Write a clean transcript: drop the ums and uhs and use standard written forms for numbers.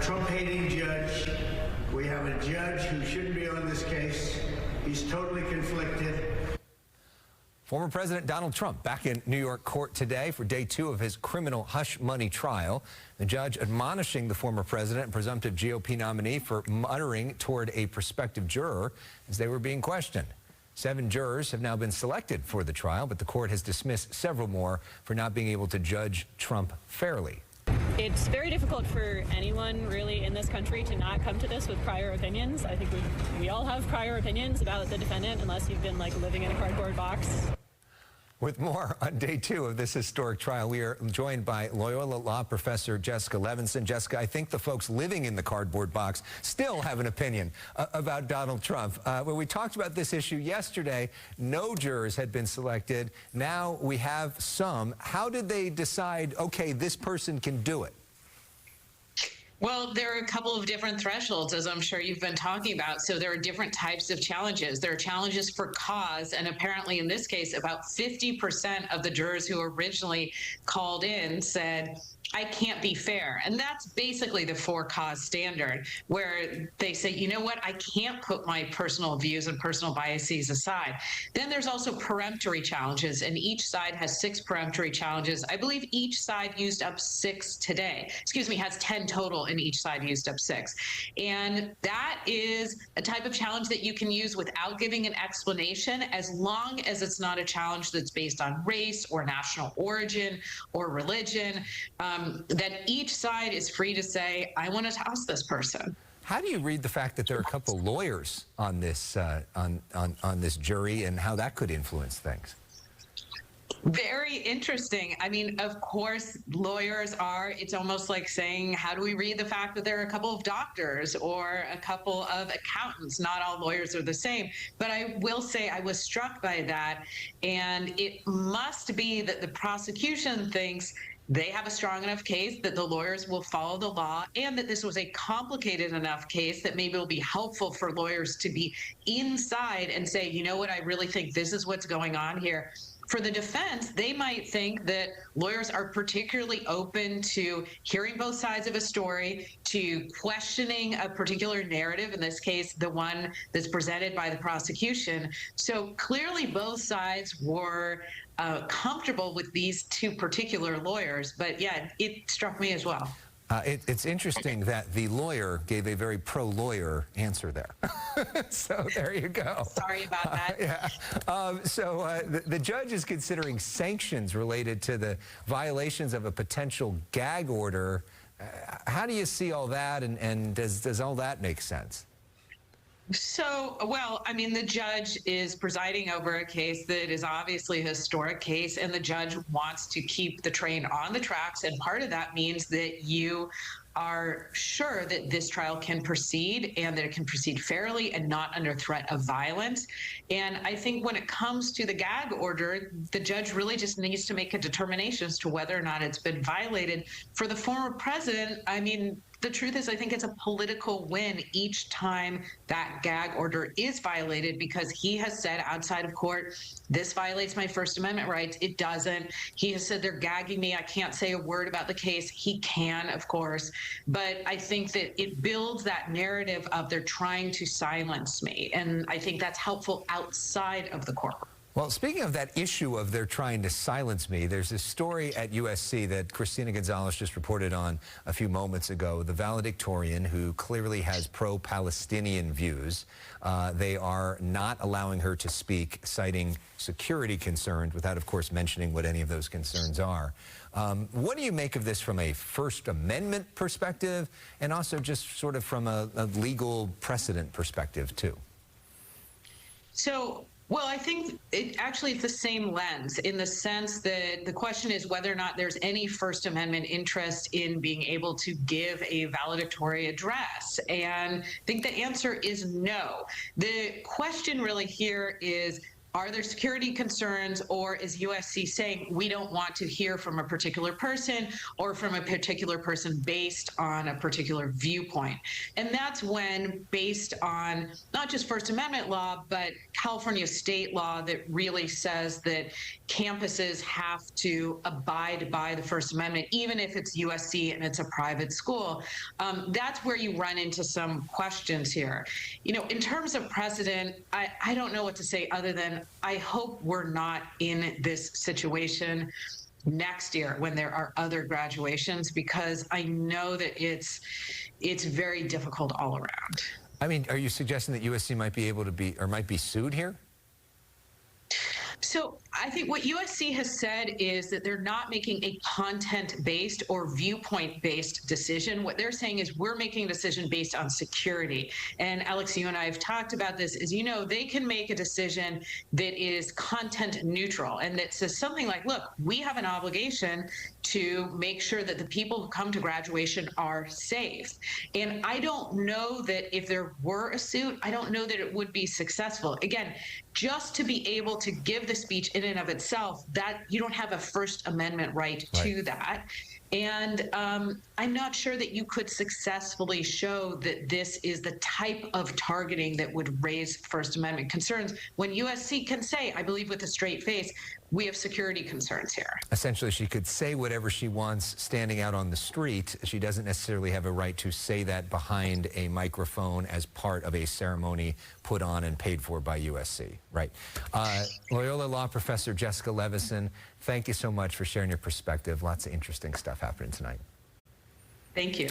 Trump-hating judge. We have a judge who shouldn't be on this case. He's totally conflicted. Former President Donald Trump back in New York court today for day 2 of his criminal hush money trial. The judge admonishing the former president and presumptive GOP nominee for muttering toward a prospective juror as they were being questioned. 7 jurors have now been selected for the trial, but the court has dismissed several more for not being able to judge Trump fairly. It's very difficult for anyone really in this country to not come to this with prior opinions. I think we all have prior opinions about the defendant unless you've been like living in a cardboard box. With more on day 2 of this historic trial, we are joined by Loyola law professor Jessica Levinson. Jessica, I think the folks living in the cardboard box still have an opinion about Donald Trump. When we talked about this issue yesterday, no jurors had been selected. Now we have some. How did they decide, okay, this person can do it? Well, there are a couple of different thresholds, as I'm sure you've been talking about. So there are different types of challenges. There are challenges for cause, and apparently in this case, about 50% of the jurors who originally called in said, I can't be fair. And that's basically the for-cause standard, where they say, you know what, I can't put my personal views and personal biases aside. Then there's also peremptory challenges, and each side has 6 peremptory challenges. I believe each side used up 6 today. Excuse me, has 10 total, and each side used up 6. And that is a type of challenge that you can use without giving an explanation, as long as it's not a challenge that's based on race or national origin or religion. That each side is free to say, I want to toss this person. How do you read the fact that there are a couple lawyers on this on this jury, and how that could influence things? Very interesting. I mean, of course, lawyers are, it's almost like saying, how do we read the fact that there are a couple of doctors or a couple of accountants? Not all lawyers are the same. But I will say I was struck by that. And it must be that the prosecution thinks they have a strong enough case that the lawyers will follow the law, and that this was a complicated enough case that maybe it'll be helpful for lawyers to be inside and say, you know what, I really think this is what's going on here. For the defense, they might think that lawyers are particularly open to hearing both sides of a story, to questioning a particular narrative, in this case, the one that's presented by the prosecution. So clearly both sides were comfortable with these 2 particular lawyers. But yeah, it struck me as well. It's interesting that the lawyer gave a very pro-lawyer answer there. So there you go. Sorry about that. Yeah. The judge is considering sanctions related to the violations of a potential gag order. How do you see all that, and does all that make sense? So, well, I mean, the judge is presiding over a case that is obviously a historic case, and the judge wants to keep the train on the tracks. And part of that means that you are sure that this trial can proceed, and that it can proceed fairly and not under threat of violence. And I think when it comes to the gag order, the judge really just needs to make a determination as to whether or not it's been violated. For the former president, I mean, the truth is, I think it's a political win each time that gag order is violated, because he has said outside of court, this violates my First Amendment rights. It doesn't. He has said they're gagging me. I can't say a word about the case. He can, of course. But I think that it builds that narrative of they're trying to silence me. And I think that's helpful outside of the courtroom. Well, speaking of that issue of they're trying to silence me, there's this story at USC that Christina Gonzalez just reported on a few moments ago. The valedictorian, who clearly has pro-Palestinian views, they are not allowing her to speak, citing security concerns, without, of course, mentioning what any of those concerns are. What do you make of this from a First Amendment perspective, and also just sort of from a legal precedent perspective, too? So, well, I think it's the same lens, in the sense that the question is whether or not there's any First Amendment interest in being able to give a valedictory address. And I think the answer is no. The question really here is, are there security concerns, or is USC saying we don't want to hear from a particular person or from a particular person based on a particular viewpoint? And that's when, based on not just First Amendment law, but California state law that really says that campuses have to abide by the First Amendment, even if it's USC and it's a private school, that's where you run into some questions here. You know, in terms of precedent, I don't know what to say other than I hope we're not in this situation next year when there are other graduations, because I know that it's very difficult all around. I mean, are you suggesting that USC might be able to be, or might be sued here? So I think what USC has said is that they're not making a content-based or viewpoint-based decision. What they're saying is we're making a decision based on security. And Alex, you and I have talked about this. As you know, they can make a decision that is content neutral and that says something like, look, we have an obligation to make sure that the people who come to graduation are safe. And I don't know that if there were a suit, I don't know that it would be successful. Again, just to be able to give the speech in and of itself, that you don't have a First Amendment right to that. And I'm not sure that you could successfully show that this is the type of targeting that would raise First Amendment concerns when USC can say, I believe with a straight face, we have security concerns here. Essentially, she could say whatever she wants standing out on the street. She doesn't necessarily have a right to say that behind a microphone as part of a ceremony put on and paid for by USC, right? Loyola Law Professor Jessica Levinson, thank you so much for sharing your perspective. Lots of interesting stuff happening tonight. Thank you.